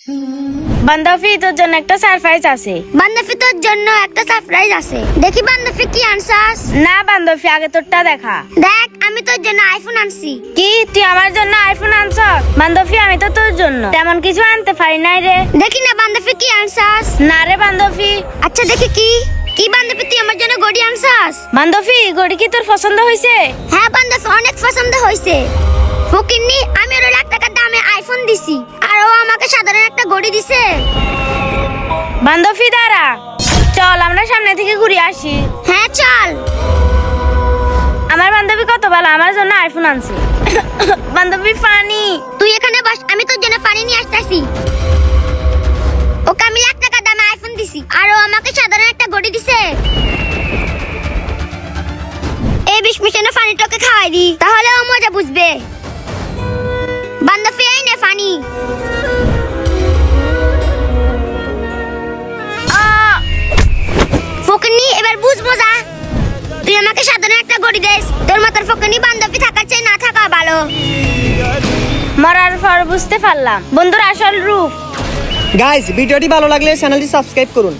বান্ধবী তোর জন্য একটা সারপ্রাইজ আছে। বান্ধবী তোর জন্য একটা সারপ্রাইজ আছে। দেখি বান্ধবী কি আনছাস? না বান্ধবী আগে তোরটা দেখা। দেখ আমি তোর জন্য আইফোন আনছি। কি তুই আমার জন্য আইফোন আনছ? বান্ধবী আমি তো তোর জন্য তেমন কিছু আনতে পারি নাই রে। দেখি না বান্ধবী কি আনছাস? না রে বান্ধবী। আচ্ছা দেখি কি কি বান্ধবী তুই আমার জন্য ঘড়ি আনছাস? বান্ধবী ঘড়ি কি তোর পছন্দ হয়েছে? হ্যাঁ বান্ধবী অনেক পছন্দ হয়েছে। ফকিন্নি আমি ওর লাখ টাকা দামে আইফোন দিছি আর ও আমাকে সাধারণ একটা ঘড়ি দিছে। বান্ধবী দাঁড়া, চল আমরা সামনে থেকে ঘুরে আসি। হ্যাঁ চল। আমার বান্ধবী কত ভালো, আমার জন্য আইফোন আনছে। বান্ধবী পানি। তুই এখানে বস, আমি তোর জন্য পানি নিয়ে আসতেছি। ওকে আমি লাখ টাকা দামে আইফোন দিছি আর ও আমাকে সাধারণ একটা ঘড়ি দিছে। এই বিষ মিশানো পানিটাকে খাওয়াই দি, তাহলে ও মজা বুঝবে। বান্ধবী এই নে পানি। ফকিন্নি এবার বুঝ মজা। তুই আমাকে সাধারণ একটা ঘড়ি দেস, তোর মাথার ফকিন্নি বান্ধবী থাকার চেয়ে না থাকা ভালো। মরার পর বুঝতে পারলাম বন্ধুর আসল রূপ। গাইস ভিডিওটি ভালো লাগলে চ্যানেলটি সাবস্ক্রাইব করুন।